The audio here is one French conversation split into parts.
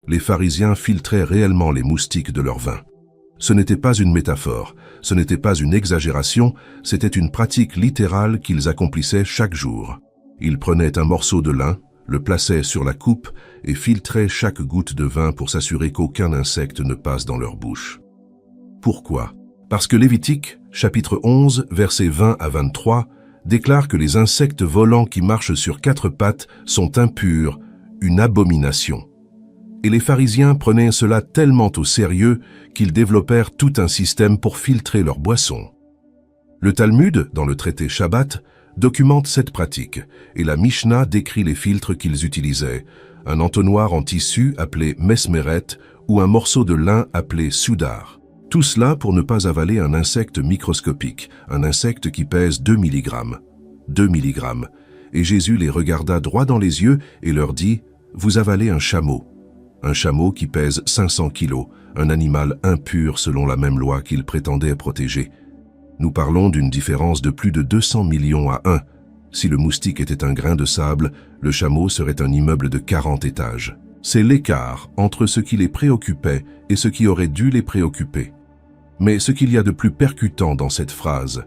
Les pharisiens filtraient réellement les moustiques de leur vin. Ce n'était pas une métaphore, ce n'était pas une exagération, c'était une pratique littérale qu'ils accomplissaient chaque jour. Ils prenaient un morceau de lin, le plaçaient sur la coupe et filtraient chaque goutte de vin pour s'assurer qu'aucun insecte ne passe dans leur bouche. Pourquoi? Parce que Lévitique, chapitre 11, versets 20 à 23, déclare que les insectes volants qui marchent sur 4 pattes sont impurs, une abomination. Et les pharisiens prenaient cela tellement au sérieux qu'ils développèrent tout un système pour filtrer leurs boissons. Le Talmud, dans le traité Shabbat, documente cette pratique, et la Mishnah décrit les filtres qu'ils utilisaient, un entonnoir en tissu appelé mesmeret ou un morceau de lin appelé soudar. Tout cela pour ne pas avaler un insecte microscopique, un insecte qui pèse 2 mg. 2 mg. Et Jésus les regarda droit dans les yeux et leur dit « Vous avalez un chameau. » Un chameau qui pèse 500 kilos, un animal impur selon la même loi qu'il prétendait protéger. Nous parlons d'une différence de plus de 200 millions à 1. Si le moustique était un grain de sable, le chameau serait un immeuble de 40 étages. C'est l'écart entre ce qui les préoccupait et ce qui aurait dû les préoccuper. Mais ce qu'il y a de plus percutant dans cette phrase,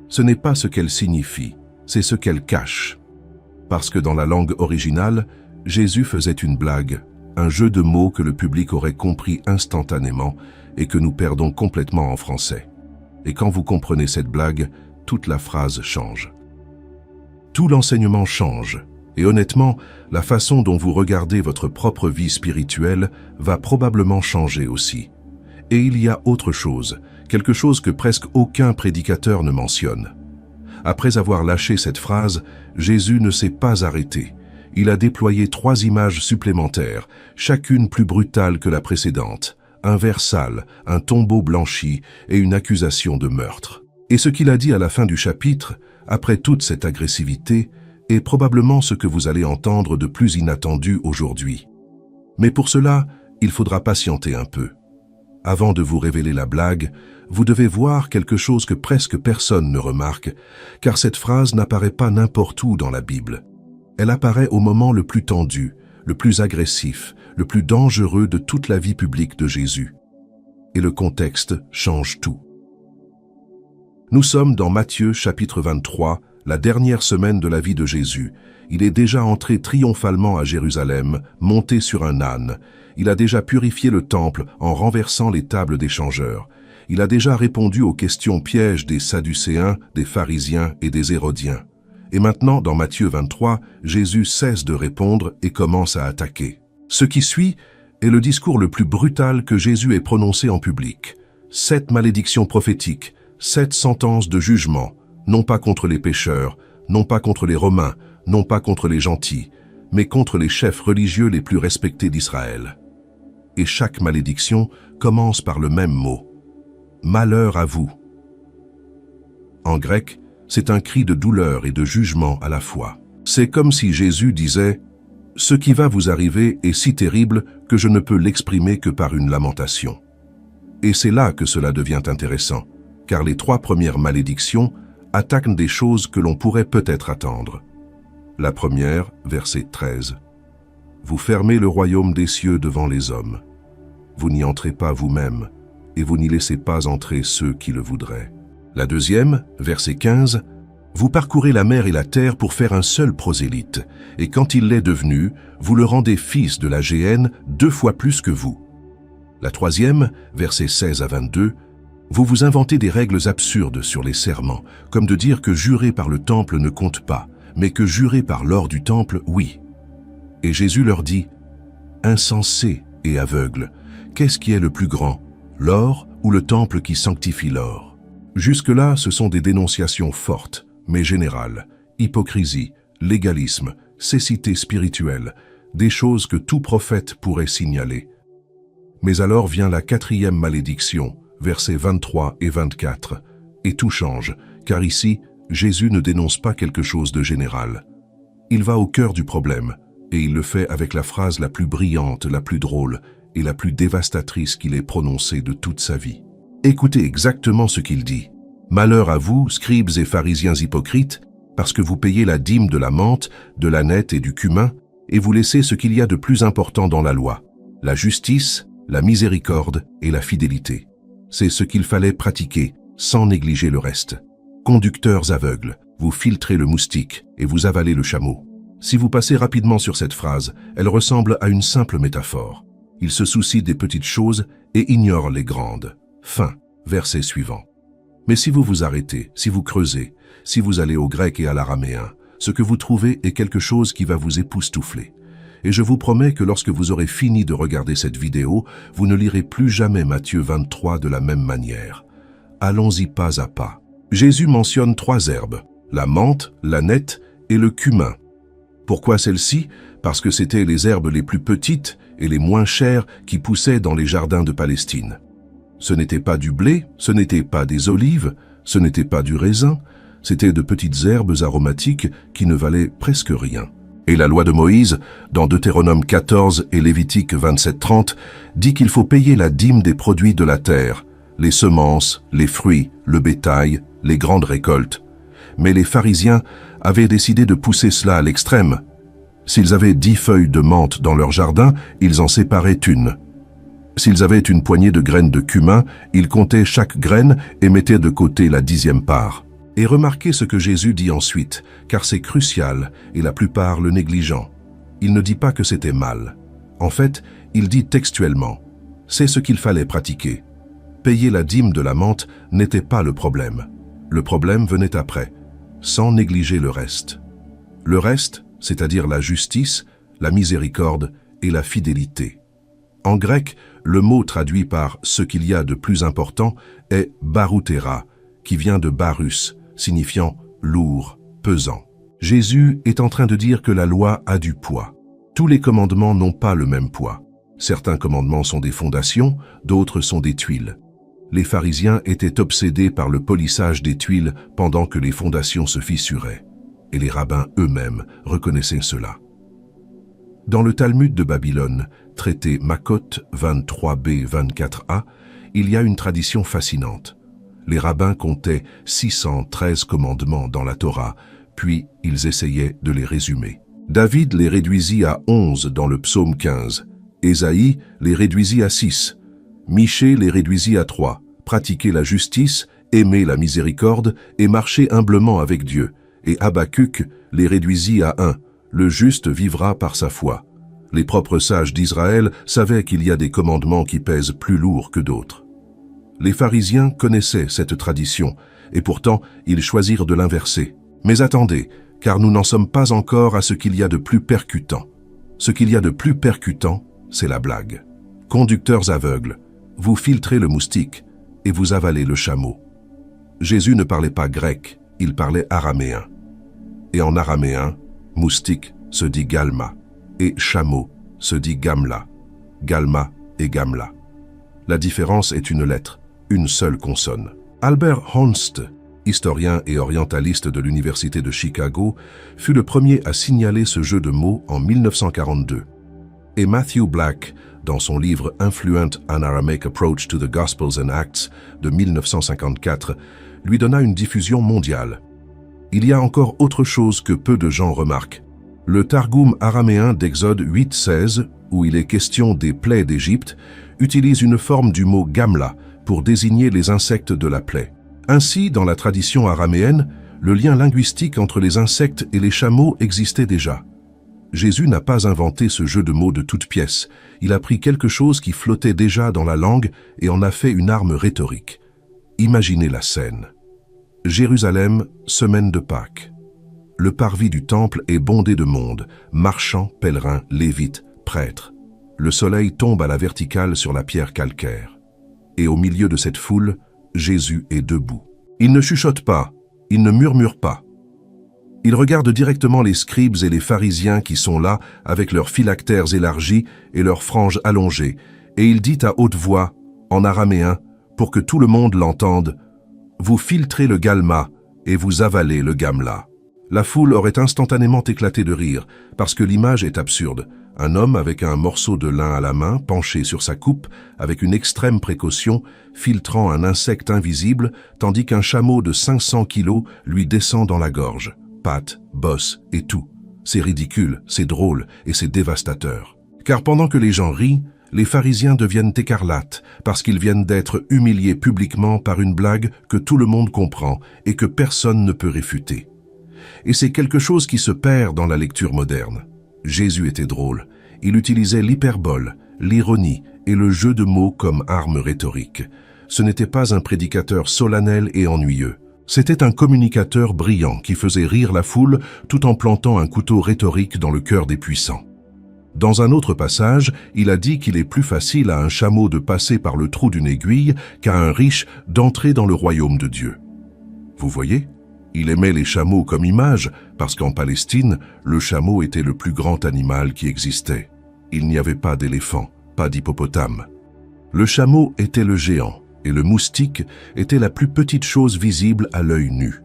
ce n'est pas ce qu'elle signifie, c'est ce qu'elle cache. Parce que dans la langue originale, Jésus faisait une blague, un jeu de mots que le public aurait compris instantanément et que nous perdons complètement en français. Et quand vous comprenez cette blague, toute la phrase change. Tout l'enseignement change, et honnêtement, la façon dont vous regardez votre propre vie spirituelle va probablement changer aussi. Et il y a autre chose, quelque chose que presque aucun prédicateur ne mentionne. Après avoir lâché cette phrase, Jésus ne s'est pas arrêté. Il a déployé 3 images supplémentaires, chacune plus brutale que la précédente. Un ver sale, un tombeau blanchi et une accusation de meurtre. Et ce qu'il a dit à la fin du chapitre, après toute cette agressivité, est probablement ce que vous allez entendre de plus inattendu aujourd'hui. Mais pour cela, il faudra patienter un peu. Avant de vous révéler la blague, vous devez voir quelque chose que presque personne ne remarque, car cette phrase n'apparaît pas n'importe où dans la Bible. Elle apparaît au moment le plus tendu, le plus agressif, le plus dangereux de toute la vie publique de Jésus. Et le contexte change tout. Nous sommes dans Matthieu chapitre 23, la dernière semaine de la vie de Jésus. Il est déjà entré triomphalement à Jérusalem, monté sur un âne. Il a déjà purifié le temple en renversant les tables des changeurs. Il a déjà répondu aux questions pièges des Sadducéens, des pharisiens et des Hérodiens. Et maintenant, dans Matthieu 23, Jésus cesse de répondre et commence à attaquer. Ce qui suit est le discours le plus brutal que Jésus ait prononcé en public. 7 malédictions prophétiques, 7 sentences de jugement, non pas contre les pécheurs, non pas contre les Romains, non pas contre les gentils, mais contre les chefs religieux les plus respectés d'Israël. Et chaque malédiction commence par le même mot. Malheur à vous. En grec, c'est un cri de douleur et de jugement à la fois. C'est comme si Jésus disait « Ce qui va vous arriver est si terrible que je ne peux l'exprimer que par une lamentation. » Et c'est là que cela devient intéressant, car les 3 premières malédictions attaquent des choses que l'on pourrait peut-être attendre. La première, verset 13. « Vous fermez le royaume des cieux devant les hommes. Vous n'y entrez pas vous-même, et vous n'y laissez pas entrer ceux qui le voudraient. » La deuxième, verset 15, « Vous parcourez la mer et la terre pour faire un seul prosélyte, et quand il l'est devenu, vous le rendez fils de la géhenne 2 fois plus que vous. » La troisième, versets 16 à 22, « Vous vous inventez des règles absurdes sur les serments, comme de dire que jurer par le temple ne compte pas, mais que jurer par l'or du temple, oui. » Et Jésus leur dit, « Insensés et aveugles, qu'est-ce qui est le plus grand, l'or ou le temple qui sanctifie l'or ?» Jusque-là, ce sont des dénonciations fortes, mais générales, hypocrisie, légalisme, cécité spirituelle, des choses que tout prophète pourrait signaler. Mais alors vient la 4e malédiction, versets 23 et 24, et tout change, car ici, Jésus ne dénonce pas quelque chose de général. Il va au cœur du problème, et il le fait avec la phrase la plus brillante, la plus drôle et la plus dévastatrice qu'il ait prononcée de toute sa vie. Écoutez exactement ce qu'il dit. « Malheur à vous, scribes et pharisiens hypocrites, parce que vous payez la dîme de la menthe, de l'ânette et du cumin, et vous laissez ce qu'il y a de plus important dans la loi, la justice, la miséricorde et la fidélité. C'est ce qu'il fallait pratiquer, sans négliger le reste. Conducteurs aveugles, vous filtrez le moustique et vous avalez le chameau. Si vous passez rapidement sur cette phrase, elle ressemble à une simple métaphore. Il se soucie des petites choses et ignore les grandes. Fin. Verset suivant. Mais si vous vous arrêtez, si vous creusez, si vous allez au grec et à l'araméen, ce que vous trouvez est quelque chose qui va vous époustoufler. Et je vous promets que lorsque vous aurez fini de regarder cette vidéo, vous ne lirez plus jamais Matthieu 23 de la même manière. Allons-y pas à pas. Jésus mentionne 3 herbes, la menthe, l'aneth et le cumin. Pourquoi celles-ci? Parce que c'étaient les herbes les plus petites et les moins chères qui poussaient dans les jardins de Palestine. Ce n'était pas du blé, ce n'était pas des olives, ce n'était pas du raisin, c'étaient de petites herbes aromatiques qui ne valaient presque rien. Et la loi de Moïse, dans Deutéronome 14 et Lévitique 27-30, dit qu'il faut payer la dîme des produits de la terre, les semences, les fruits, le bétail, les grandes récoltes. Mais les pharisiens avaient décidé de pousser cela à l'extrême. S'ils avaient 10 feuilles de menthe dans leur jardin, ils en séparaient une. S'ils avaient une poignée de graines de cumin, ils comptaient chaque graine et mettaient de côté la 10e part. Et remarquez ce que Jésus dit ensuite, car c'est crucial et la plupart le négligent. Il ne dit pas que c'était mal. En fait, il dit textuellement, c'est ce qu'il fallait pratiquer. Payer la dîme de la menthe n'était pas le problème. Le problème venait après, sans négliger le reste. Le reste, c'est-à-dire la justice, la miséricorde et la fidélité. En grec, le mot traduit par « ce qu'il y a de plus important » est « barouthéra », qui vient de « barus », signifiant « lourd, pesant ». Jésus est en train de dire que la loi a du poids. Tous les commandements n'ont pas le même poids. Certains commandements sont des fondations, d'autres sont des tuiles. Les pharisiens étaient obsédés par le polissage des tuiles pendant que les fondations se fissuraient. Et les rabbins eux-mêmes reconnaissaient cela. Dans le Talmud de Babylone, traité Makot 23b 24a, il y a une tradition fascinante. Les rabbins comptaient 613 commandements dans la Torah, puis ils essayaient de les résumer. David les réduisit à 11 dans le psaume 15. Ésaïe les réduisit à 6. Michée les réduisit à 3. Pratiquer la justice, aimer la miséricorde et marcher humblement avec Dieu. Et Habacuc les réduisit à 1. Le juste vivra par sa foi. Les propres sages d'Israël savaient qu'il y a des commandements qui pèsent plus lourd que d'autres. Les pharisiens connaissaient cette tradition, et pourtant ils choisirent de l'inverser. Mais attendez, car nous n'en sommes pas encore à ce qu'il y a de plus percutant. Ce qu'il y a de plus percutant, c'est la blague. Conducteurs aveugles, vous filtrez le moustique et vous avalez le chameau. Jésus ne parlait pas grec, il parlait araméen. Et en araméen, moustique se dit galma, et chameau se dit gamla. Galma et gamla. La différence est une lettre, une seule consonne. Albert Honst, historien et orientaliste de l'Université de Chicago, fut le premier à signaler ce jeu de mots en 1942. Et Matthew Black, dans son livre Influent An Aramaic Approach to the Gospels and Acts de 1954, lui donna une diffusion mondiale. Il y a encore autre chose que peu de gens remarquent. Le Targum araméen d'Exode 8.16, où il est question des plaies d'Égypte, utilise une forme du mot gamla pour désigner les insectes de la plaie. Ainsi, dans la tradition araméenne, le lien linguistique entre les insectes et les chameaux existait déjà. Jésus n'a pas inventé ce jeu de mots de toutes pièces. Il a pris quelque chose qui flottait déjà dans la langue et en a fait une arme rhétorique. Imaginez la scène. Jérusalem, semaine de Pâques. Le parvis du temple est bondé de monde, marchands, pèlerins, lévites, prêtres. Le soleil tombe à la verticale sur la pierre calcaire. Et au milieu de cette foule, Jésus est debout. Il ne chuchote pas, il ne murmure pas. Il regarde directement les scribes et les pharisiens qui sont là avec leurs phylactères élargis et leurs franges allongées, et il dit à haute voix, en araméen, pour que tout le monde l'entende, « Vous filtrez le galma et vous avalez le gamla ». La foule aurait instantanément éclaté de rire, parce que l'image est absurde. Un homme avec un morceau de lin à la main, penché sur sa coupe, avec une extrême précaution, filtrant un insecte invisible, tandis qu'un chameau de 500 kilos lui descend dans la gorge. Pattes, bosses et tout. C'est ridicule, c'est drôle et c'est dévastateur. Car pendant que les gens rient, Les pharisiens deviennent écarlates parce qu'ils viennent d'être humiliés publiquement par une blague que tout le monde comprend et que personne ne peut réfuter. Et c'est quelque chose qui se perd dans la lecture moderne. Jésus était drôle. Il utilisait l'hyperbole, l'ironie et le jeu de mots comme arme rhétorique. Ce n'était pas un prédicateur solennel et ennuyeux. C'était un communicateur brillant qui faisait rire la foule tout en plantant un couteau rhétorique dans le cœur des puissants. Dans un autre passage, il a dit qu'il est plus facile à un chameau de passer par le trou d'une aiguille qu'à un riche d'entrer dans le royaume de Dieu. Vous voyez ? Il aimait les chameaux comme image parce qu'en Palestine, le chameau était le plus grand animal qui existait. Il n'y avait pas d'éléphant, pas d'hippopotame. Le chameau était le géant et le moustique était la plus petite chose visible à l'œil nu.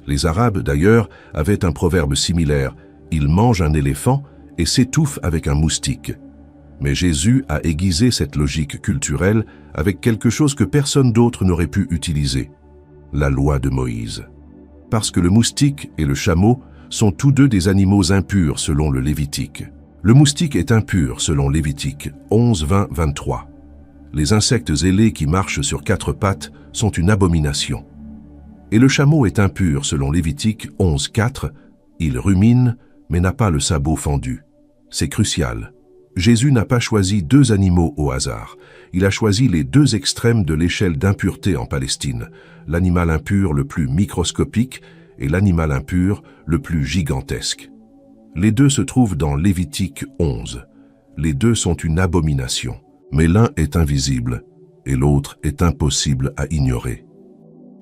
Les Arabes, d'ailleurs, avaient un proverbe similaire « Ils mangent un éléphant » et s'étouffe avec un moustique. Mais Jésus a aiguisé cette logique culturelle avec quelque chose que personne d'autre n'aurait pu utiliser, la loi de Moïse. Parce que le moustique et le chameau sont tous deux des animaux impurs selon le Lévitique. Le moustique est impur selon Lévitique 11, 20, 23. Les insectes ailés qui marchent sur 4 pattes sont une abomination. Et le chameau est impur selon Lévitique 11, 4. Il rumine, mais n'a pas le sabot fendu. C'est crucial. Jésus n'a pas choisi 2 animaux au hasard. Il a choisi les 2 extrêmes de l'échelle d'impureté en Palestine, l'animal impur le plus microscopique et l'animal impur le plus gigantesque. Les 2 se trouvent dans Lévitique 11. Les 2 sont une abomination, mais l'un est invisible et l'autre est impossible à ignorer.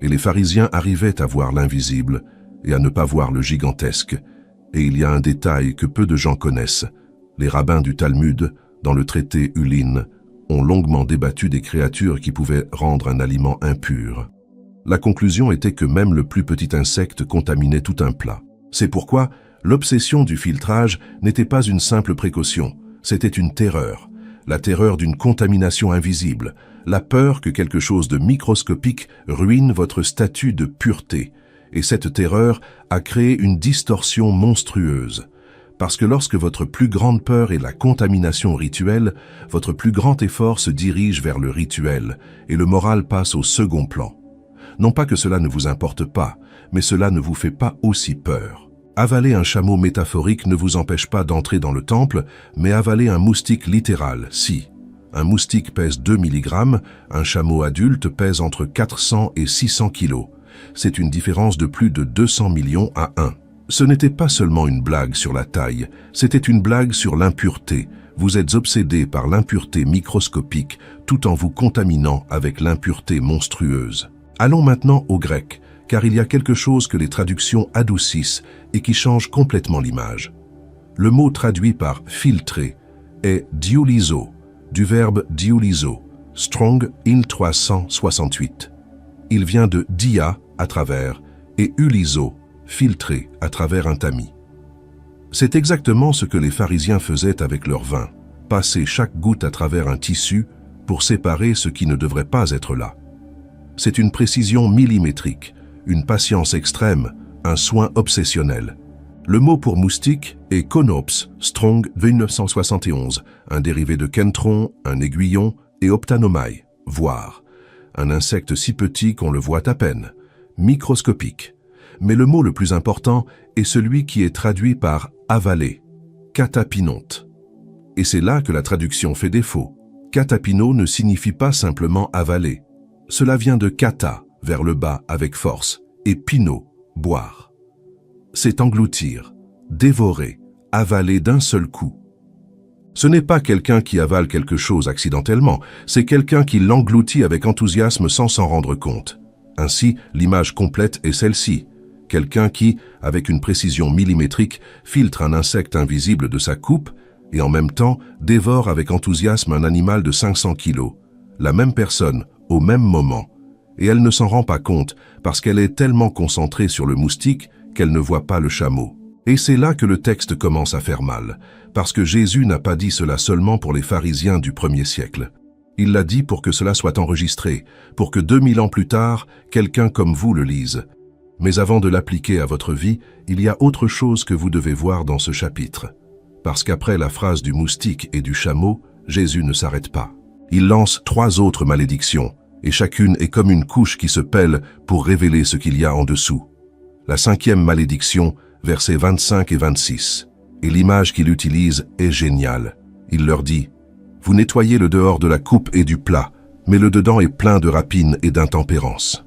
Et les pharisiens arrivaient à voir l'invisible et à ne pas voir le gigantesque. Et il y a un détail que peu de gens connaissent. Les rabbins du Talmud, dans le traité Hulin, ont longuement débattu des créatures qui pouvaient rendre un aliment impur. La conclusion était que même le plus petit insecte contaminait tout un plat. C'est pourquoi l'obsession du filtrage n'était pas une simple précaution, c'était une terreur. La terreur d'une contamination invisible, la peur que quelque chose de microscopique ruine votre statut de pureté. Et cette terreur a créé une distorsion monstrueuse. Parce que lorsque votre plus grande peur est la contamination rituelle, votre plus grand effort se dirige vers le rituel et le moral passe au second plan. Non pas que cela ne vous importe pas, mais cela ne vous fait pas aussi peur. Avaler un chameau métaphorique ne vous empêche pas d'entrer dans le temple, mais avaler un moustique littéral, si. Un moustique pèse 2 mg, un chameau adulte pèse entre 400 et 600 kg. C'est une différence de plus de 200 millions à 1. Ce n'était pas seulement une blague sur la taille, c'était une blague sur l'impureté. Vous êtes obsédé par l'impureté microscopique tout en vous contaminant avec l'impureté monstrueuse. Allons maintenant au grec, car il y a quelque chose que les traductions adoucissent et qui change complètement l'image. Le mot traduit par « filtrer » est « diulizo », du verbe « diulizo », Strong 1368. Il vient de « dia » à travers et « ulizo », filtré à travers un tamis. C'est exactement ce que les pharisiens faisaient avec leur vin, passer chaque goutte à travers un tissu pour séparer ce qui ne devrait pas être là. C'est une précision millimétrique, une patience extrême, un soin obsessionnel. Le mot pour moustique est konops, Strong 1971, un dérivé de kentron, un aiguillon, et optanomai, voir. Un insecte si petit qu'on le voit à peine, microscopique. Mais le mot le plus important est celui qui est traduit par avaler, katapinonte. Et c'est là que la traduction fait défaut. Katapino ne signifie pas simplement avaler. Cela vient de kata, vers le bas avec force, et pino, boire. C'est engloutir, dévorer, avaler d'un seul coup. Ce n'est pas quelqu'un qui avale quelque chose accidentellement, c'est quelqu'un qui l'engloutit avec enthousiasme sans s'en rendre compte. Ainsi, l'image complète est celle-ci. Quelqu'un qui, avec une précision millimétrique, filtre un insecte invisible de sa coupe et en même temps dévore avec enthousiasme un animal de 500 kilos. La même personne, au même moment. Et elle ne s'en rend pas compte parce qu'elle est tellement concentrée sur le moustique qu'elle ne voit pas le chameau. Et c'est là que le texte commence à faire mal, parce que Jésus n'a pas dit cela seulement pour les pharisiens du 1er siècle. Il l'a dit pour que cela soit enregistré, pour que 2000 ans plus tard, quelqu'un comme vous le lise. Mais avant de l'appliquer à votre vie, il y a autre chose que vous devez voir dans ce chapitre. Parce qu'après la phrase du moustique et du chameau, Jésus ne s'arrête pas. Il lance 3 autres malédictions, et chacune est comme une couche qui se pèle pour révéler ce qu'il y a en dessous. La 5e malédiction, versets 25 et 26. Et l'image qu'il utilise est géniale. Il leur dit, « Vous nettoyez le dehors de la coupe et du plat, mais le dedans est plein de rapine et d'intempérance. »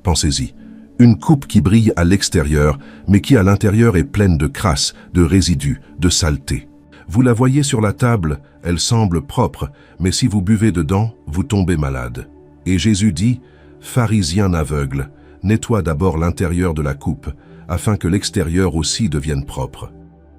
Pensez-y, une coupe qui brille à l'extérieur, mais qui à l'intérieur est pleine de crasse, de résidus, de saleté. Vous la voyez sur la table, elle semble propre, mais si vous buvez dedans, vous tombez malade. Et Jésus dit, « Pharisien aveugle, nettoie d'abord l'intérieur de la coupe, afin que l'extérieur aussi devienne propre. »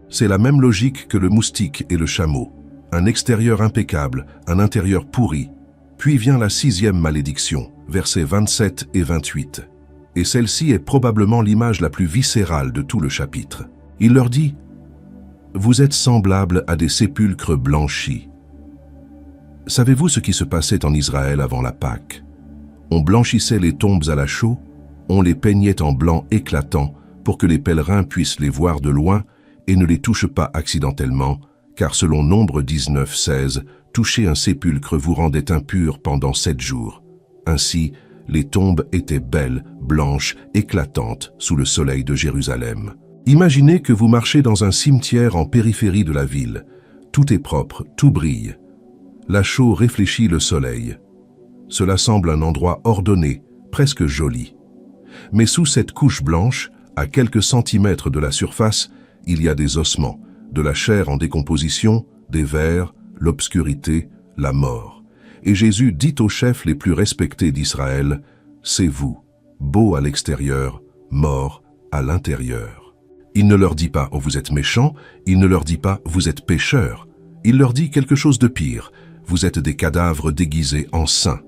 C'est la même logique que le moustique et le chameau. Un extérieur impeccable, un intérieur pourri. Puis vient la 6e malédiction, versets 27 et 28. Et celle-ci est probablement l'image la plus viscérale de tout le chapitre. Il leur dit, « Vous êtes semblables à des sépulcres blanchis. » Savez-vous ce qui se passait en Israël avant la Pâque? On blanchissait les tombes à la chaux, on les peignait en blanc éclatant pour que les pèlerins puissent les voir de loin et ne les touchent pas accidentellement, car selon Nombre 19, 16, toucher un sépulcre vous rendait impur pendant 7 jours. Ainsi, les tombes étaient belles, blanches, éclatantes sous le soleil de Jérusalem. Imaginez que vous marchez dans un cimetière en périphérie de la ville. Tout est propre, tout brille. La chaux réfléchit le soleil. Cela semble un endroit ordonné, presque joli. Mais sous cette couche blanche, à quelques centimètres de la surface, il y a des ossements, de la chair en décomposition, des vers, l'obscurité, la mort. Et Jésus dit aux chefs les plus respectés d'Israël, « C'est vous, beaux à l'extérieur, morts à l'intérieur. » Il ne leur dit pas « Oh, vous êtes méchants », il ne leur dit pas « Vous êtes pécheurs ». Il leur dit quelque chose de pire, « Vous êtes des cadavres déguisés en saints.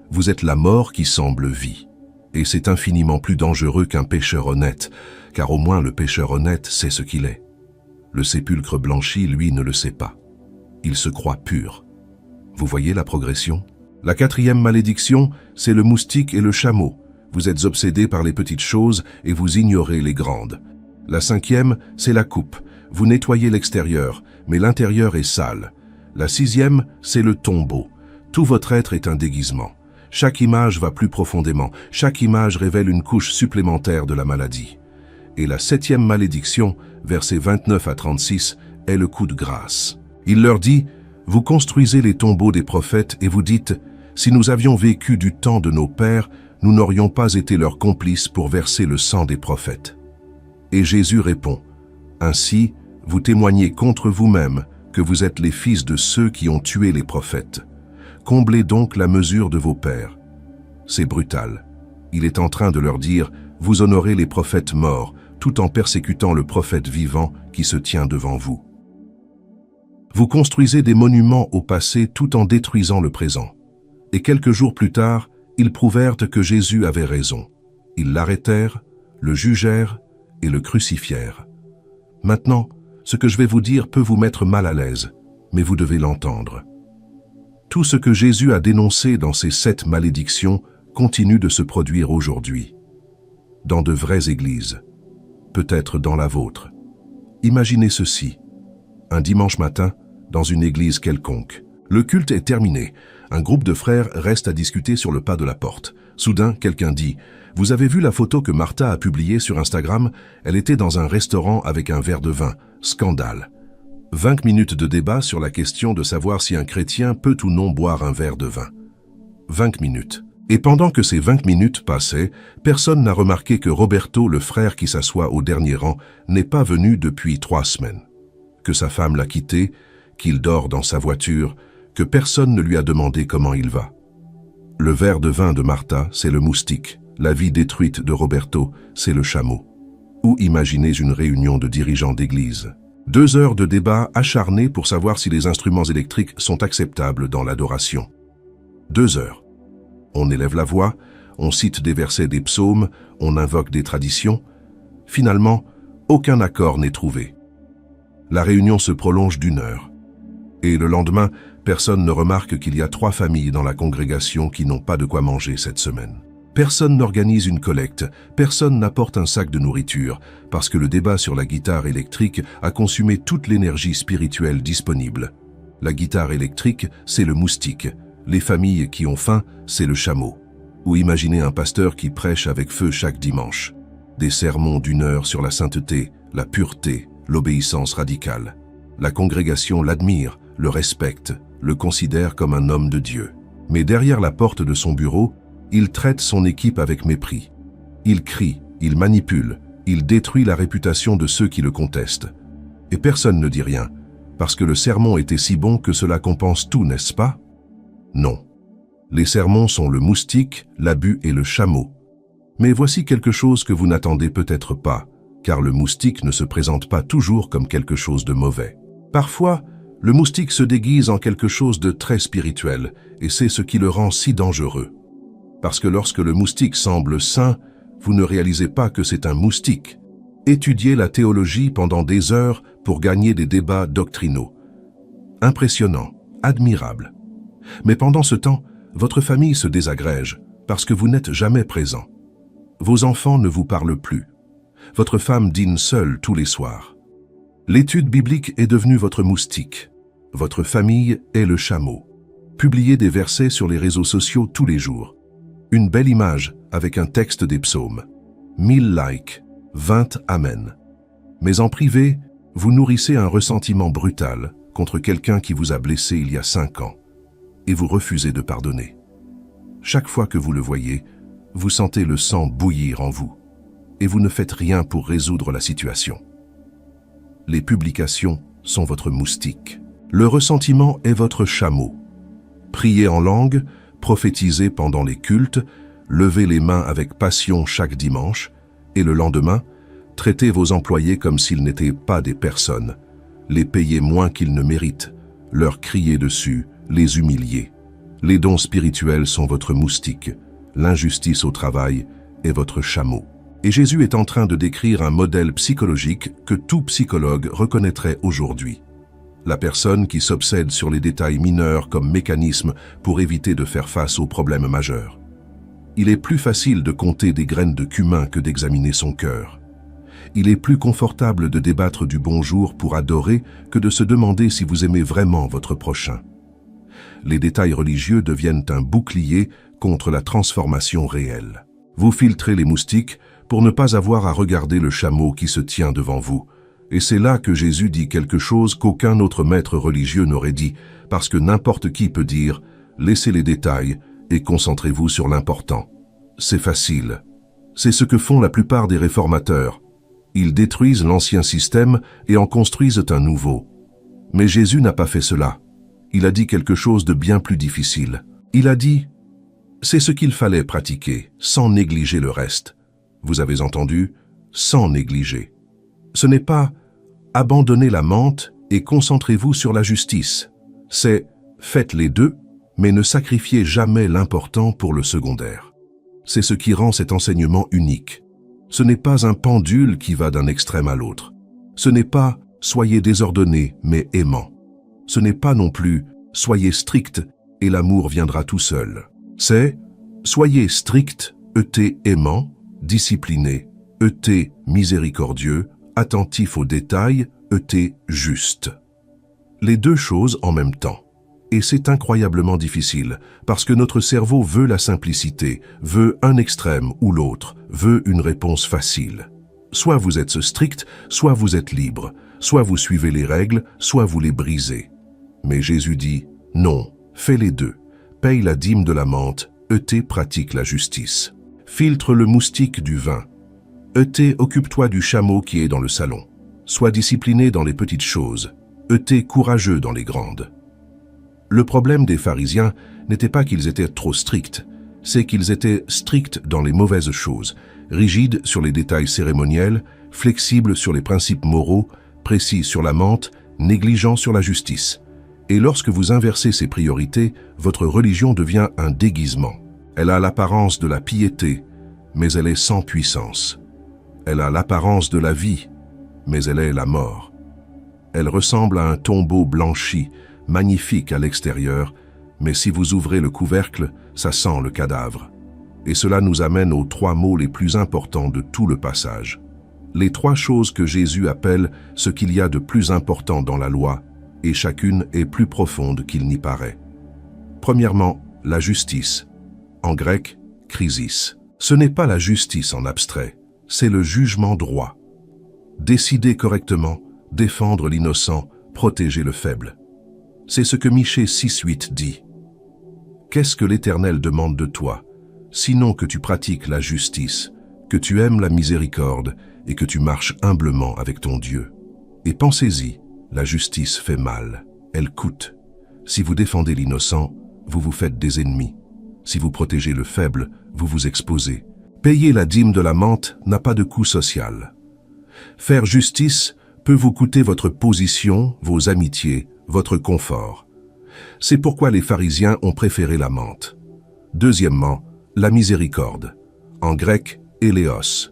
Vous êtes la mort qui semble vie. » Et c'est infiniment plus dangereux qu'un pécheur honnête, car au moins le pécheur honnête sait ce qu'il est. Le sépulcre blanchi, lui, ne le sait pas. Il se croit pur. Vous voyez la progression? La 4e malédiction, c'est le moustique et le chameau. Vous êtes obsédés par les petites choses et vous ignorez les grandes. La 5e, c'est la coupe. Vous nettoyez l'extérieur, mais l'intérieur est sale. La 6e, c'est le tombeau. Tout votre être est un déguisement. Chaque image va plus profondément. Chaque image révèle une couche supplémentaire de la maladie. Et la 7e malédiction, versets 29 à 36, est le coup de grâce. Il leur dit, « Vous construisez les tombeaux des prophètes et vous dites, « Si nous avions vécu du temps de nos pères, nous n'aurions pas été leurs complices pour verser le sang des prophètes. » Et Jésus répond, « Ainsi, vous témoignez contre vous-même que vous êtes les fils de ceux qui ont tué les prophètes. Comblez donc la mesure de vos pères. » C'est brutal. Il est en train de leur dire, « Vous honorez les prophètes morts, tout en persécutant le prophète vivant qui se tient devant vous. Vous construisez des monuments au passé tout en détruisant le présent. » Et quelques jours plus tard, ils prouvèrent que Jésus avait raison. Ils l'arrêtèrent, le jugèrent et le crucifièrent. Maintenant, ce que je vais vous dire peut vous mettre mal à l'aise, mais vous devez l'entendre. Tout ce que Jésus a dénoncé dans ces 7 malédictions continue de se produire aujourd'hui. Dans de vraies églises, peut-être dans la vôtre. Imaginez ceci. Un dimanche matin, dans une église quelconque. Le culte est terminé. Un groupe de frères reste à discuter sur le pas de la porte. Soudain, quelqu'un dit « Vous avez vu la photo que Martha a publiée sur Instagram? Elle était dans un restaurant avec un verre de vin. Scandale. » 20 minutes de débat sur la question de savoir si un chrétien peut ou non boire un verre de vin. 20 minutes. Et pendant que ces 20 minutes passaient, personne n'a remarqué que Roberto, le frère qui s'assoit au dernier rang, n'est pas venu depuis 3 semaines. Que sa femme l'a quitté, qu'il dort dans sa voiture, que personne ne lui a demandé comment il va. Le verre de vin de Martha, c'est le moustique. La vie détruite de Roberto, c'est le chameau. Ou imaginez une réunion de dirigeants d'église. 2 heures de débat acharné pour savoir si les instruments électriques sont acceptables dans l'adoration. 2 heures. On élève la voix, on cite des versets des psaumes, on invoque des traditions. Finalement, aucun accord n'est trouvé. La réunion se prolonge d'1 heure. Et le lendemain, personne ne remarque qu'il y a 3 familles dans la congrégation qui n'ont pas de quoi manger cette semaine. Personne n'organise une collecte, personne n'apporte un sac de nourriture, parce que le débat sur la guitare électrique a consumé toute l'énergie spirituelle disponible. La guitare électrique, c'est le moustique. Les familles qui ont faim, c'est le chameau. Ou imaginez un pasteur qui prêche avec feu chaque dimanche. Des sermons d'1 heure sur la sainteté, la pureté, l'obéissance radicale. La congrégation l'admire, le respecte, le considère comme un homme de Dieu. Mais derrière la porte de son bureau, il traite son équipe avec mépris. Il crie, il manipule, il détruit la réputation de ceux qui le contestent. Et personne ne dit rien, parce que le sermon était si bon que cela compense tout, n'est-ce pas? Non. Les sermons sont le moustique, l'abus et le chameau. Mais voici quelque chose que vous n'attendez peut-être pas, car le moustique ne se présente pas toujours comme quelque chose de mauvais. Parfois, le moustique se déguise en quelque chose de très spirituel, et c'est ce qui le rend si dangereux. Parce que lorsque le moustique semble sain, vous ne réalisez pas que c'est un moustique. Étudiez la théologie pendant des heures pour gagner des débats doctrinaux. Impressionnant, admirable. Mais pendant ce temps, votre famille se désagrège parce que vous n'êtes jamais présent. Vos enfants ne vous parlent plus. Votre femme dîne seule tous les soirs. L'étude biblique est devenue votre moustique. Votre famille est le chameau. Publiez des versets sur les réseaux sociaux tous les jours. Une belle image avec un texte des psaumes. 1000 likes, 20 amen. Mais en privé, vous nourrissez un ressentiment brutal contre quelqu'un qui vous a blessé il y a 5 ans. Et vous refusez de pardonner. Chaque fois que vous le voyez, vous sentez le sang bouillir en vous. Et vous ne faites rien pour résoudre la situation. Les publications sont votre moustique. Le ressentiment est votre chameau. Priez en langue, prophétisez pendant les cultes, levez les mains avec passion chaque dimanche, et le lendemain, traitez vos employés comme s'ils n'étaient pas des personnes, les payez moins qu'ils ne méritent, leur crier dessus, les humilier. Les dons spirituels sont votre moustique, l'injustice au travail est votre chameau. Et Jésus est en train de décrire un modèle psychologique que tout psychologue reconnaîtrait aujourd'hui. La personne qui s'obsède sur les détails mineurs comme mécanisme pour éviter de faire face aux problèmes majeurs. Il est plus facile de compter des graines de cumin que d'examiner son cœur. Il est plus confortable de débattre du bonjour pour adorer que de se demander si vous aimez vraiment votre prochain. Les détails religieux deviennent un bouclier contre la transformation réelle. Vous filtrez les moustiques pour ne pas avoir à regarder le chameau qui se tient devant vous. Et c'est là que Jésus dit quelque chose qu'aucun autre maître religieux n'aurait dit, parce que n'importe qui peut dire « laissez les détails et concentrez-vous sur l'important ». C'est facile. C'est ce que font la plupart des réformateurs. Ils détruisent l'ancien système et en construisent un nouveau. Mais Jésus n'a pas fait cela. Il a dit quelque chose de bien plus difficile. Il a dit « c'est ce qu'il fallait pratiquer, sans négliger le reste ». Vous avez entendu ? Sans négliger. Ce n'est pas « abandonnez la menthe et concentrez-vous sur la justice ». C'est « faites les deux, mais ne sacrifiez jamais l'important pour le secondaire ». C'est ce qui rend cet enseignement unique. Ce n'est pas un pendule qui va d'un extrême à l'autre. Ce n'est pas « soyez désordonnés, mais aimants ». Ce n'est pas non plus « soyez stricts et l'amour viendra tout seul ». C'est « soyez stricts, aimants, discipliné, miséricordieux, attentif aux détails, juste. Les deux choses en même temps. Et c'est incroyablement difficile, parce que notre cerveau veut la simplicité, veut un extrême ou l'autre, veut une réponse facile. Soit vous êtes strict, soit vous êtes libre, soit vous suivez les règles, soit vous les brisez. Mais Jésus dit, non, fais les deux. Paye la dîme de la menthe, pratique la justice. Filtre le moustique du vin. Occupe-toi du chameau qui est dans le salon. Sois discipliné dans les petites choses. Courageux dans les grandes. Le problème des pharisiens n'était pas qu'ils étaient trop stricts, c'est qu'ils étaient stricts dans les mauvaises choses, rigides sur les détails cérémoniels, flexibles sur les principes moraux, précis sur la menthe, négligents sur la justice. Et lorsque vous inversez ces priorités, votre religion devient un déguisement. Elle a l'apparence de la piété, mais elle est sans puissance. Elle a l'apparence de la vie, mais elle est la mort. Elle ressemble à un tombeau blanchi, magnifique à l'extérieur, mais si vous ouvrez le couvercle, ça sent le cadavre. Et cela nous amène aux 3 mots les plus importants de tout le passage. Les 3 choses que Jésus appelle ce qu'il y a de plus important dans la loi, et chacune est plus profonde qu'il n'y paraît. Premièrement, la justice. En grec, krisis. Ce n'est pas la justice en abstrait, c'est le jugement droit. Décider correctement, défendre l'innocent, protéger le faible. C'est ce que Michée 6,8 dit. Qu'est-ce que l'Éternel demande de toi, sinon que tu pratiques la justice, que tu aimes la miséricorde et que tu marches humblement avec ton Dieu. Et pensez-y, la justice fait mal, elle coûte. Si vous défendez l'innocent, vous vous faites des ennemis. Si vous protégez le faible, vous vous exposez. Payer la dîme de la menthe n'a pas de coût social. Faire justice peut vous coûter votre position, vos amitiés, votre confort. C'est pourquoi les pharisiens ont préféré la menthe. Deuxièmement, la miséricorde. En grec, éléos.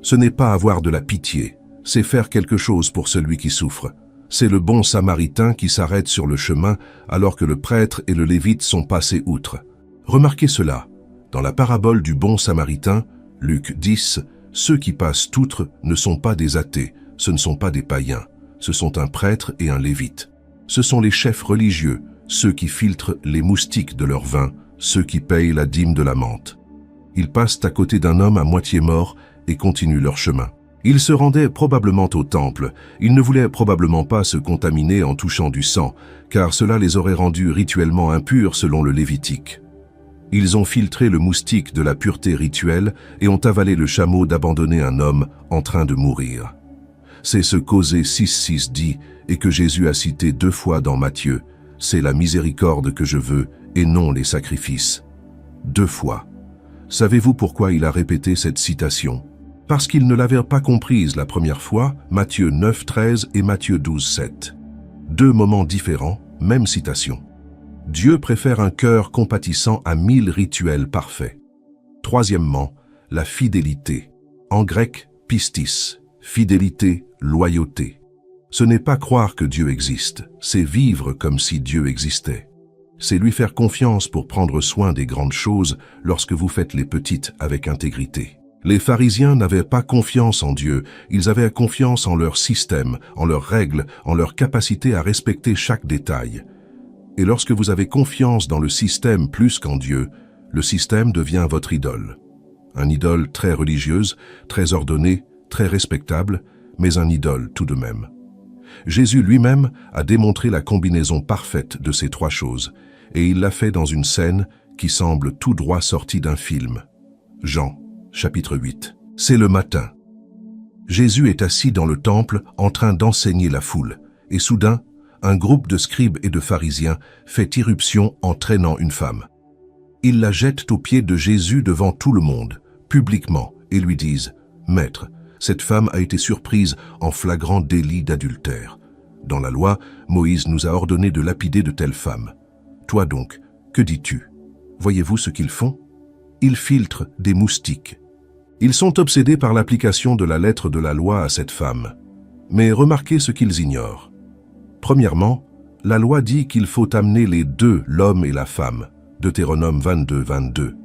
Ce n'est pas avoir de la pitié, c'est faire quelque chose pour celui qui souffre. C'est le bon samaritain qui s'arrête sur le chemin alors que le prêtre et le lévite sont passés outre. Remarquez cela. Dans la parabole du bon samaritain, Luc 10, ceux qui passent outre ne sont pas des athées, ce ne sont pas des païens, ce sont un prêtre et un lévite. Ce sont les chefs religieux, ceux qui filtrent les moustiques de leur vin, ceux qui payent la dîme de la menthe. Ils passent à côté d'un homme à moitié mort et continuent leur chemin. Ils se rendaient probablement au temple, ils ne voulaient probablement pas se contaminer en touchant du sang, car cela les aurait rendus rituellement impurs selon le Lévitique. Ils ont filtré le moustique de la pureté rituelle et ont avalé le chameau d'abandonner un homme en train de mourir. C'est ce qu'Osée 6,6 dit et que Jésus a cité 2 fois dans Matthieu. C'est la miséricorde que je veux et non les sacrifices. 2 fois. Savez-vous pourquoi il a répété cette citation? Parce qu'ils ne l'avaient pas comprise la première fois, Matthieu 9,13 et Matthieu 12,7. 2 moments différents, même citation. Dieu préfère un cœur compatissant à 1000 rituels parfaits. Troisièmement, la fidélité. En grec, pistis. Fidélité, loyauté. Ce n'est pas croire que Dieu existe, c'est vivre comme si Dieu existait. C'est lui faire confiance pour prendre soin des grandes choses lorsque vous faites les petites avec intégrité. Les pharisiens n'avaient pas confiance en Dieu, ils avaient confiance en leur système, en leurs règles, en leur capacité à respecter chaque détail. Et lorsque vous avez confiance dans le système plus qu'en Dieu, le système devient votre idole. Un idole très religieuse, très ordonnée, très respectable, mais un idole tout de même. Jésus lui-même a démontré la combinaison parfaite de ces 3 choses, et il l'a fait dans une scène qui semble tout droit sortie d'un film. Jean, chapitre 8. C'est le matin. Jésus est assis dans le temple en train d'enseigner la foule, et soudain, un groupe de scribes et de pharisiens fait irruption en traînant une femme. Ils la jettent aux pieds de Jésus devant tout le monde, publiquement, et lui disent « Maître, cette femme a été surprise en flagrant délit d'adultère. Dans la loi, Moïse nous a ordonné de lapider de telles femmes. Toi donc, que dis-tu? Voyez-vous ce qu'ils font? Ils filtrent des moustiques. Ils sont obsédés par l'application de la lettre de la loi à cette femme. Mais remarquez ce qu'ils ignorent. Premièrement, la loi dit qu'il faut amener les 2, l'homme et la femme. Deutéronome 22, 22.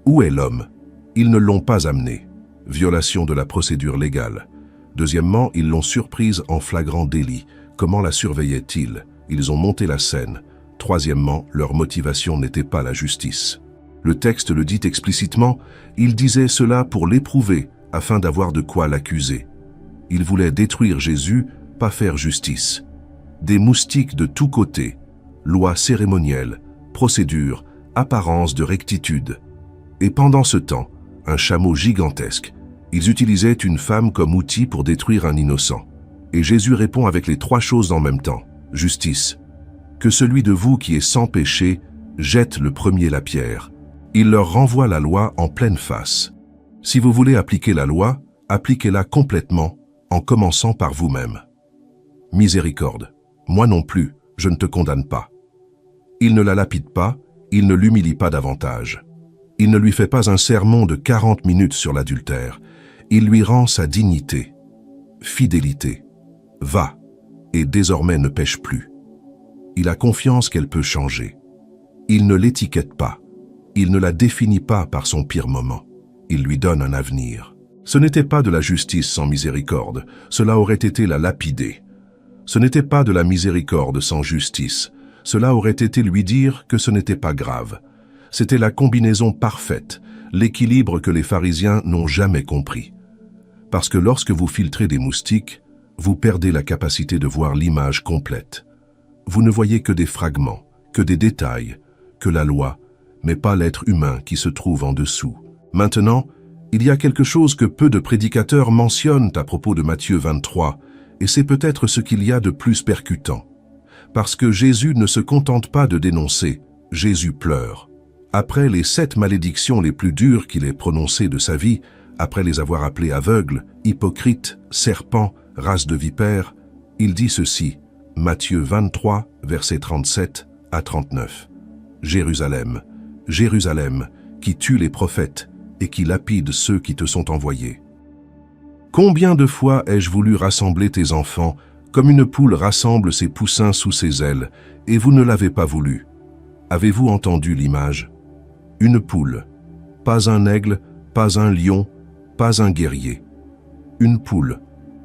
Où est l'homme? Ils ne l'ont pas amené. Violation de la procédure légale. Deuxièmement, ils l'ont surprise en flagrant délit. Comment la surveillaient-ils? Ils ont monté la scène. Troisièmement, leur motivation n'était pas la justice. Le texte le dit explicitement, ils disaient cela pour l'éprouver, afin d'avoir de quoi l'accuser. Ils voulaient détruire Jésus, pas faire justice. Des moustiques de tous côtés, loi cérémonielle, procédure, apparence de rectitude. Et pendant ce temps, un chameau gigantesque, ils utilisaient une femme comme outil pour détruire un innocent. Et Jésus répond avec les 3 choses en même temps. Justice. Que celui de vous qui est sans péché jette le premier la pierre. Il leur renvoie la loi en pleine face. Si vous voulez appliquer la loi, appliquez-la complètement, en commençant par vous-même. Miséricorde. Moi non plus, je ne te condamne pas. Il ne la lapide pas, il ne l'humilie pas davantage. Il ne lui fait pas un sermon de 40 minutes sur l'adultère. Il lui rend sa dignité. Fidélité. Va, et désormais ne pêche plus. Il a confiance qu'elle peut changer. Il ne l'étiquette pas. Il ne la définit pas par son pire moment. Il lui donne un avenir. Ce n'était pas de la justice sans miséricorde. Cela aurait été la lapider. Ce n'était pas de la miséricorde sans justice. Cela aurait été lui dire que ce n'était pas grave. C'était la combinaison parfaite, l'équilibre que les pharisiens n'ont jamais compris. Parce que lorsque vous filtrez des moustiques, vous perdez la capacité de voir l'image complète. Vous ne voyez que des fragments, que des détails, que la loi, mais pas l'être humain qui se trouve en dessous. Maintenant, il y a quelque chose que peu de prédicateurs mentionnent à propos de Matthieu 23, et c'est peut-être ce qu'il y a de plus percutant. Parce que Jésus ne se contente pas de dénoncer, Jésus pleure. Après les 7 malédictions les plus dures qu'il ait prononcées de sa vie, après les avoir appelés aveugles, hypocrites, serpents, race de vipères, il dit ceci, Matthieu 23, versets 37 à 39. Jérusalem, Jérusalem, qui tue les prophètes et qui lapide ceux qui te sont envoyés. Combien de fois ai-je voulu rassembler tes enfants, comme une poule rassemble ses poussins sous ses ailes, et vous ne l'avez pas voulu. Avez-vous entendu l'image? Une poule, pas un aigle, pas un lion, pas un guerrier. Une poule.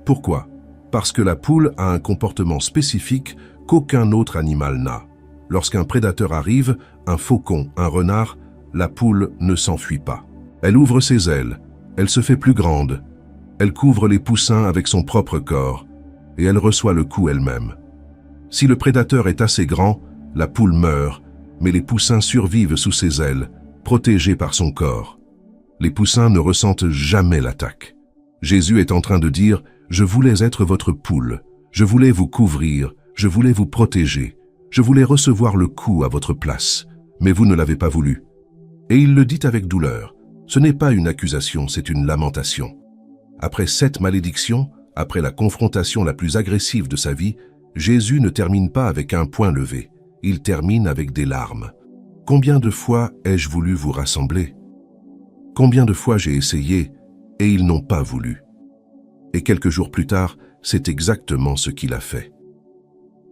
Pourquoi? Parce que la poule a un comportement spécifique qu'aucun autre animal n'a. Lorsqu'un prédateur arrive, un faucon, un renard, la poule ne s'enfuit pas. Elle ouvre ses ailes, elle se fait plus grande, elle couvre les poussins avec son propre corps, et elle reçoit le coup elle-même. Si le prédateur est assez grand, la poule meurt, mais les poussins survivent sous ses ailes, protégés par son corps. Les poussins ne ressentent jamais l'attaque. Jésus est en train de dire « Je voulais être votre poule, je voulais vous couvrir, je voulais vous protéger, je voulais recevoir le coup à votre place, mais vous ne l'avez pas voulu. » Et il le dit avec douleur. Ce n'est pas une accusation, c'est une lamentation. Après 7 malédictions, après la confrontation la plus agressive de sa vie, Jésus ne termine pas avec un poing levé, il termine avec des larmes. Combien de fois ai-je voulu vous rassembler? Combien de fois j'ai essayé, et ils n'ont pas voulu. Et quelques jours plus tard, c'est exactement ce qu'il a fait.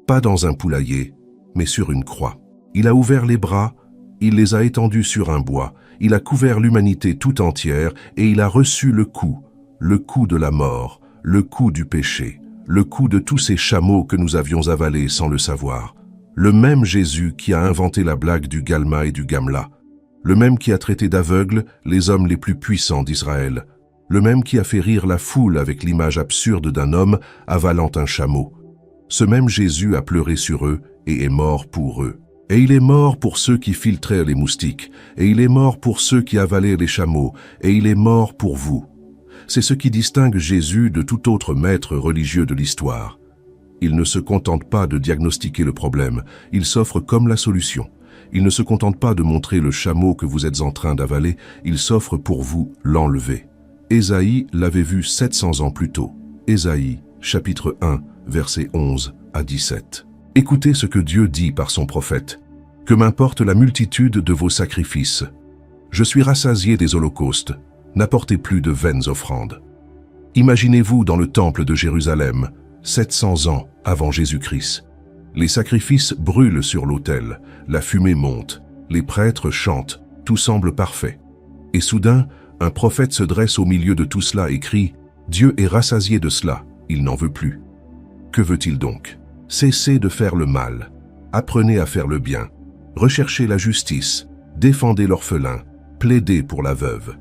Pas dans un poulailler, mais sur une croix. Il a ouvert les bras, il les a étendus sur un bois, il a couvert l'humanité tout entière et il a reçu le coup de la mort, le coup du péché, le coup de tous ces chameaux que nous avions avalés sans le savoir. Le même Jésus qui a inventé la blague du Galma et du Gamla, le même qui a traité d'aveugles les hommes les plus puissants d'Israël, le même qui a fait rire la foule avec l'image absurde d'un homme avalant un chameau. Ce même Jésus a pleuré sur eux et est mort pour eux. Et il est mort pour ceux qui filtraient les moustiques, et il est mort pour ceux qui avalaient les chameaux, et il est mort pour vous. C'est ce qui distingue Jésus de tout autre maître religieux de l'histoire. Il ne se contente pas de diagnostiquer le problème, il s'offre comme la solution. Il ne se contente pas de montrer le chameau que vous êtes en train d'avaler, il s'offre pour vous l'enlever. Ésaïe l'avait vu 700 ans plus tôt. Ésaïe, chapitre 1, versets 11 à 17. Écoutez ce que Dieu dit par son prophète. « Que m'importe la multitude de vos sacrifices. Je suis rassasié des holocaustes. N'apportez plus de vaines offrandes. » Imaginez-vous dans le temple de Jérusalem, 700 ans avant Jésus-Christ. Les sacrifices brûlent sur l'autel, la fumée monte, les prêtres chantent, tout semble parfait. Et soudain, un prophète se dresse au milieu de tout cela et crie « Dieu est rassasié de cela, il n'en veut plus. » Que veut-il donc? Cessez de faire le mal, apprenez à faire le bien, recherchez la justice, défendez l'orphelin, plaidez pour la veuve.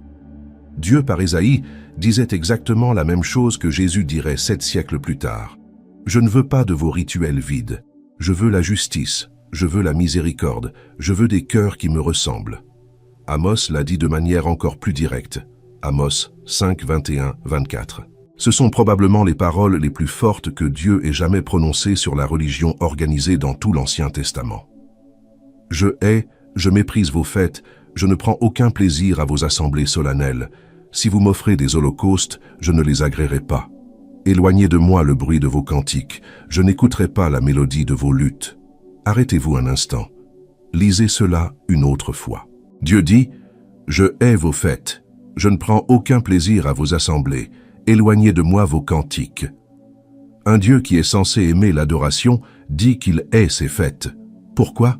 Dieu, par Ésaïe, disait exactement la même chose que Jésus dirait 7 siècles plus tard. « Je ne veux pas de vos rituels vides, je veux la justice, je veux la miséricorde, je veux des cœurs qui me ressemblent. » Amos l'a dit de manière encore plus directe. Amos 5, 21, 24. Ce sont probablement les paroles les plus fortes que Dieu ait jamais prononcées sur la religion organisée dans tout l'Ancien Testament. Je hais, je méprise vos fêtes, je ne prends aucun plaisir à vos assemblées solennelles. Si vous m'offrez des holocaustes, je ne les agréerai pas. Éloignez de moi le bruit de vos cantiques, je n'écouterai pas la mélodie de vos luttes. Arrêtez-vous un instant. Lisez cela une autre fois. Dieu dit, « Je hais vos fêtes, je ne prends aucun plaisir à vos assemblées. Éloignez de moi vos cantiques. » Un Dieu qui est censé aimer l'adoration dit qu'il hait ses fêtes. Pourquoi?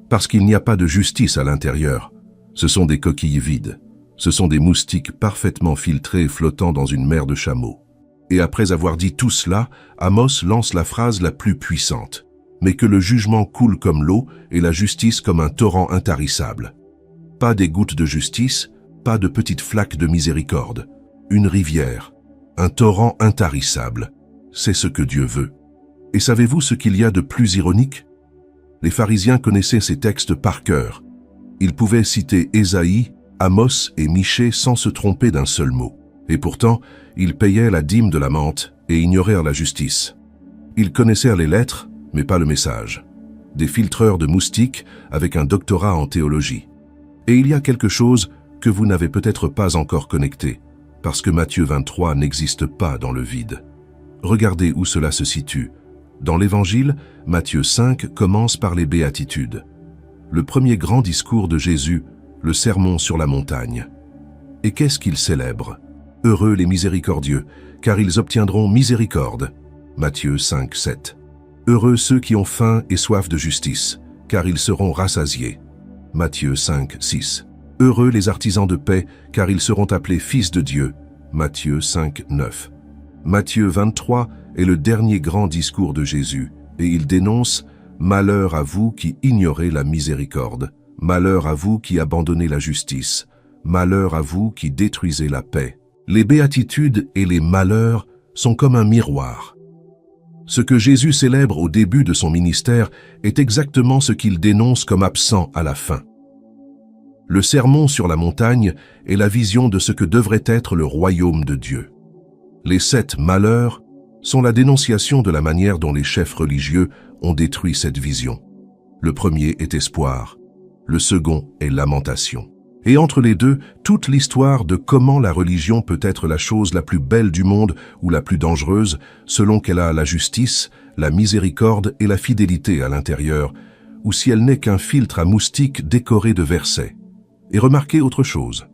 Parce qu'il n'y a pas de justice à l'intérieur. Ce sont des coquilles vides. Ce sont des moustiques parfaitement filtrés flottant dans une mer de chameaux. Et après avoir dit tout cela, Amos lance la phrase la plus puissante. Mais que le jugement coule comme l'eau et la justice comme un torrent intarissable. Pas des gouttes de justice, pas de petites flaques de miséricorde. Une rivière, un torrent intarissable. C'est ce que Dieu veut. Et savez-vous ce qu'il y a de plus ironique? Les pharisiens connaissaient ces textes par cœur. Ils pouvaient citer Ésaïe, Amos et Michée sans se tromper d'un seul mot. Et pourtant, ils payaient la dîme de la menthe et ignorèrent la justice. Ils connaissèrent les lettres, mais pas le message. Des filtreurs de moustiques avec un doctorat en théologie. Et il y a quelque chose que vous n'avez peut-être pas encore connecté, parce que Matthieu 23 n'existe pas dans le vide. Regardez où cela se situe. Dans l'Évangile, Matthieu 5 commence par les béatitudes. Le premier grand discours de Jésus, le sermon sur la montagne. Et qu'est-ce qu'il célèbre? Heureux les miséricordieux, car ils obtiendront miséricorde. Matthieu 5, 7. Heureux ceux qui ont faim et soif de justice, car ils seront rassasiés. Matthieu 5, 6. Heureux les artisans de paix, car ils seront appelés fils de Dieu. Matthieu 5, 9. Matthieu 23 est le dernier grand discours de Jésus, et il dénonce « Malheur à vous qui ignorez la miséricorde, malheur à vous qui abandonnez la justice, malheur à vous qui détruisez la paix. » Les béatitudes et les malheurs sont comme un miroir. Ce que Jésus célèbre au début de son ministère est exactement ce qu'il dénonce comme absent à la fin. Le sermon sur la montagne est la vision de ce que devrait être le royaume de Dieu. Les 7 malheurs sont la dénonciation de la manière dont les chefs religieux ont détruit cette vision. Le premier est espoir, le second est lamentation. Et entre les deux, toute l'histoire de comment la religion peut être la chose la plus belle du monde ou la plus dangereuse, selon qu'elle a la justice, la miséricorde et la fidélité à l'intérieur, ou si elle n'est qu'un filtre à moustiques décoré de versets. Et remarquez autre chose.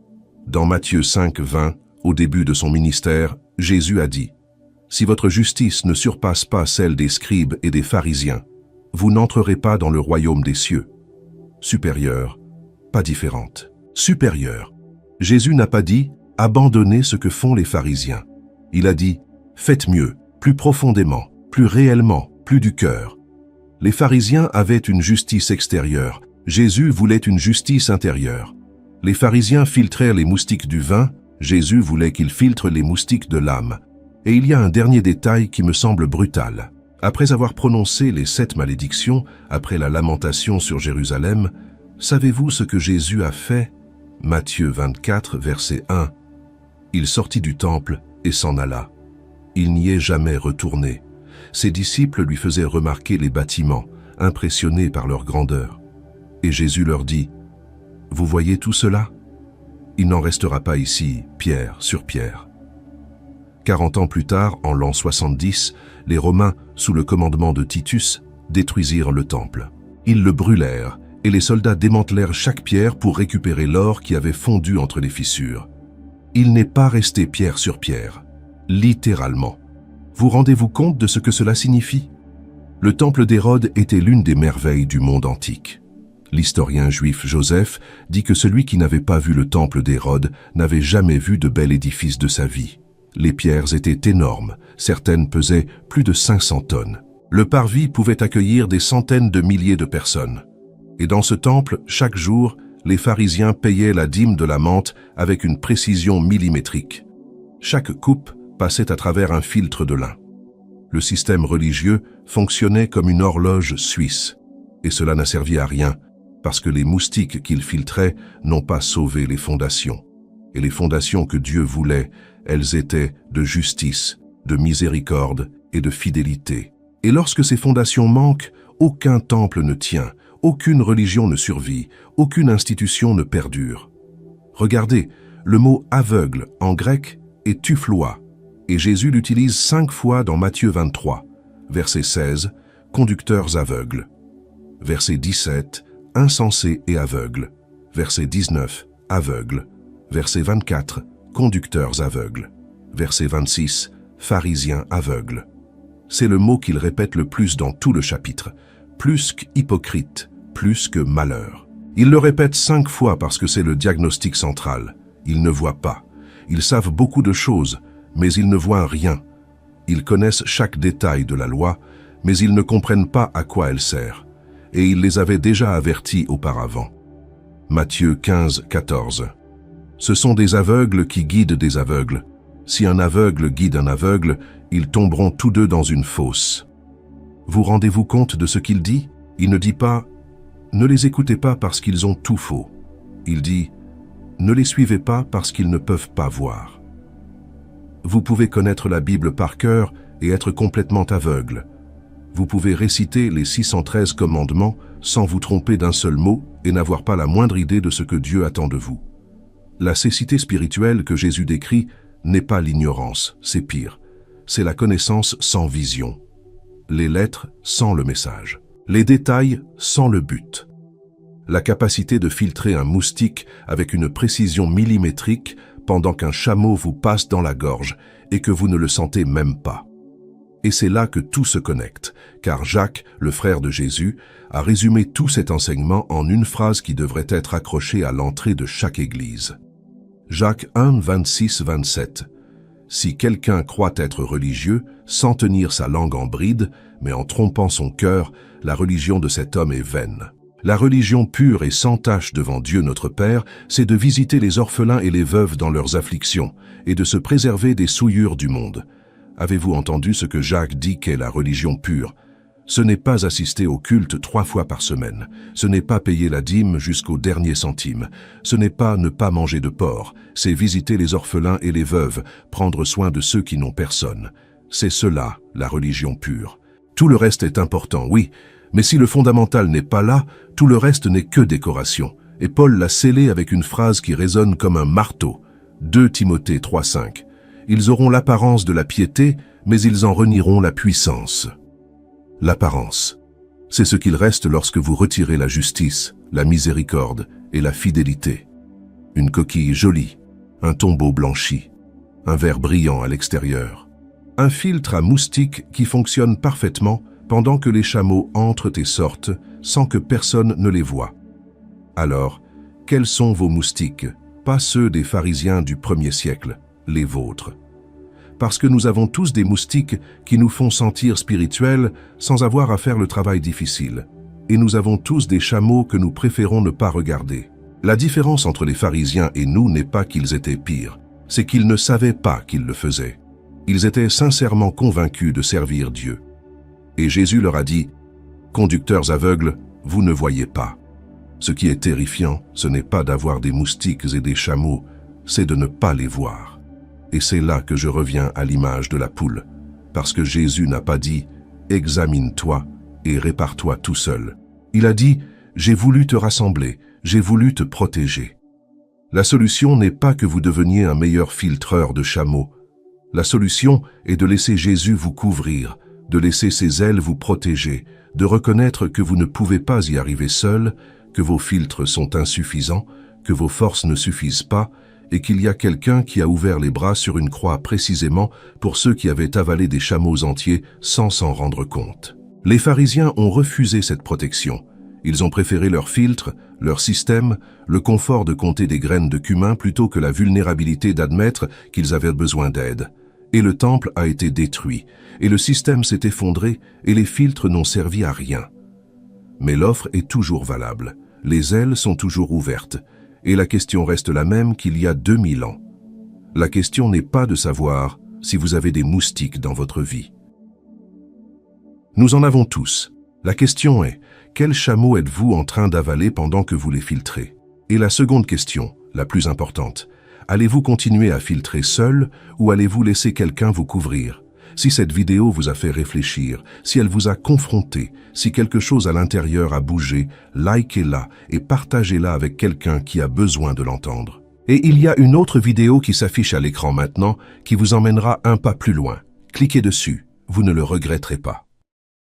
Dans Matthieu 5, 20, au début de son ministère, Jésus a dit « Si votre justice ne surpasse pas celle des scribes et des pharisiens, vous n'entrerez pas dans le royaume des cieux. » Supérieure, pas différente. Supérieur. Jésus n'a pas dit « abandonnez ce que font les pharisiens ». Il a dit « faites mieux, plus profondément, plus réellement, plus du cœur ». Les pharisiens avaient une justice extérieure. Jésus voulait une justice intérieure. Les pharisiens filtrèrent les moustiques du vin. Jésus voulait qu'ils filtrent les moustiques de l'âme. Et il y a un dernier détail qui me semble brutal. Après avoir prononcé les 7 malédictions, après la lamentation sur Jérusalem, savez-vous ce que Jésus a fait? Matthieu 24, verset 1. Il sortit du temple et s'en alla. Il n'y est jamais retourné. Ses disciples lui faisaient remarquer les bâtiments, impressionnés par leur grandeur. Et Jésus leur dit, « Vous voyez tout cela? Il n'en restera pas ici, pierre sur pierre. » 40 ans plus tard, en l'an 70, les Romains, sous le commandement de Titus, détruisirent le temple. Ils le brûlèrent, et les soldats démantelèrent chaque pierre pour récupérer l'or qui avait fondu entre les fissures. Il n'est pas resté pierre sur pierre, littéralement. Vous rendez-vous compte de ce que cela signifie? Le temple d'Hérode était l'une des merveilles du monde antique. L'historien juif Joseph dit que celui qui n'avait pas vu le temple d'Hérode n'avait jamais vu de bel édifice de sa vie. Les pierres étaient énormes, certaines pesaient plus de 500 tonnes. Le parvis pouvait accueillir des centaines de milliers de personnes. Et dans ce temple, chaque jour, les pharisiens payaient la dîme de la menthe avec une précision millimétrique. Chaque coupe passait à travers un filtre de lin. Le système religieux fonctionnait comme une horloge suisse. Et cela n'a servi à rien, parce que les moustiques qu'ils filtraient n'ont pas sauvé les fondations. Et les fondations que Dieu voulait, elles étaient de justice, de miséricorde et de fidélité. Et lorsque ces fondations manquent, aucun temple ne tient, aucune religion ne survit, aucune institution ne perdure. Regardez, le mot « aveugle » en grec est « tuphloi » et Jésus l'utilise 5 fois dans Matthieu 23, verset 16, « conducteurs aveugles », verset 17, « insensés et aveugles », verset 19, « aveugles », verset 24, « conducteurs aveugles », verset 26, « pharisiens aveugles ». C'est le mot qu'il répète le plus dans tout le chapitre, plus qu'hypocrite, plus que malheur. Il le répète 5 fois parce que c'est le diagnostic central. Ils ne voient pas. Ils savent beaucoup de choses, mais ils ne voient rien, Ils connaissent chaque détail de la loi, mais ils ne comprennent pas à quoi elle sert. Et il les avait déjà avertis auparavant. Matthieu 15, 14. Ce sont des aveugles qui guident des aveugles. Si un aveugle guide un aveugle, ils tomberont tous deux dans une fosse. Vous rendez-vous compte de ce qu'il dit? Il ne dit pas « Ne les écoutez pas parce qu'ils ont tout faux ». Il dit « Ne les suivez pas parce qu'ils ne peuvent pas voir ». Vous pouvez connaître la Bible par cœur et être complètement aveugle. Vous pouvez réciter les 613 commandements sans vous tromper d'un seul mot et n'avoir pas la moindre idée de ce que Dieu attend de vous. La cécité spirituelle que Jésus décrit n'est pas l'ignorance, c'est pire. C'est la connaissance sans vision. Les lettres sans le message. Les détails sans le but. La capacité de filtrer un moustique avec une précision millimétrique pendant qu'un chameau vous passe dans la gorge et que vous ne le sentez même pas. Et c'est là que tout se connecte, car Jacques, le frère de Jésus, a résumé tout cet enseignement en une phrase qui devrait être accrochée à l'entrée de chaque église. Jacques 1, 26-27. Si quelqu'un croit être religieux, sans tenir sa langue en bride, mais en trompant son cœur, la religion de cet homme est vaine. La religion pure et sans tache devant Dieu notre Père, c'est de visiter les orphelins et les veuves dans leurs afflictions, et de se préserver des souillures du monde. Avez-vous entendu ce que Jacques dit qu'est la religion pure? Ce n'est pas assister au culte 3 fois par semaine. Ce n'est pas payer la dîme jusqu'au dernier centime. Ce n'est pas ne pas manger de porc. C'est visiter les orphelins et les veuves, prendre soin de ceux qui n'ont personne. C'est cela, la religion pure. Tout le reste est important, oui, mais si le fondamental n'est pas là, tout le reste n'est que décoration. Et Paul l'a scellé avec une phrase qui résonne comme un marteau. 2 Timothée 3,5. Ils auront l'apparence de la piété, mais ils en renieront la puissance. L'apparence. C'est ce qu'il reste lorsque vous retirez la justice, la miséricorde et la fidélité. Une coquille jolie, un tombeau blanchi, un verre brillant à l'extérieur. Un filtre à moustiques qui fonctionne parfaitement pendant que les chameaux entrent et sortent sans que personne ne les voie. Alors, quels sont vos moustiques? Pas ceux des pharisiens du 1er siècle, les vôtres. Parce que nous avons tous des moustiques qui nous font sentir spirituels sans avoir à faire le travail difficile. Et nous avons tous des chameaux que nous préférons ne pas regarder. La différence entre les pharisiens et nous n'est pas qu'ils étaient pires, c'est qu'ils ne savaient pas qu'ils le faisaient. Ils étaient sincèrement convaincus de servir Dieu. Et Jésus leur a dit, « Conducteurs aveugles, vous ne voyez pas. » Ce qui est terrifiant, ce n'est pas d'avoir des moustiques et des chameaux, c'est de ne pas les voir. Et c'est là que je reviens à l'image de la poule, parce que Jésus n'a pas dit « Examine-toi et répare-toi tout seul ». Il a dit « J'ai voulu te rassembler, j'ai voulu te protéger ». La solution n'est pas que vous deveniez un meilleur filtreur de chameaux. La solution est de laisser Jésus vous couvrir, de laisser ses ailes vous protéger, de reconnaître que vous ne pouvez pas y arriver seul, que vos filtres sont insuffisants, que vos forces ne suffisent pas, et qu'il y a quelqu'un qui a ouvert les bras sur une croix précisément pour ceux qui avaient avalé des chameaux entiers sans s'en rendre compte. Les pharisiens ont refusé cette protection. Ils ont préféré leur filtre, leur système, le confort de compter des graines de cumin plutôt que la vulnérabilité d'admettre qu'ils avaient besoin d'aide. Et le temple a été détruit, et le système s'est effondré, et les filtres n'ont servi à rien. Mais l'offre est toujours valable, les ailes sont toujours ouvertes, et la question reste la même qu'il y a 2000 ans. La question n'est pas de savoir si vous avez des moustiques dans votre vie. Nous en avons tous. La question est, quel chameau êtes-vous en train d'avaler pendant que vous les filtrez? Et la seconde question, la plus importante, allez-vous continuer à filtrer seul ou allez-vous laisser quelqu'un vous couvrir? Si cette vidéo vous a fait réfléchir, si elle vous a confronté, si quelque chose à l'intérieur a bougé, likez-la et partagez-la avec quelqu'un qui a besoin de l'entendre. Et il y a une autre vidéo qui s'affiche à l'écran maintenant qui vous emmènera un pas plus loin. Cliquez dessus, vous ne le regretterez pas.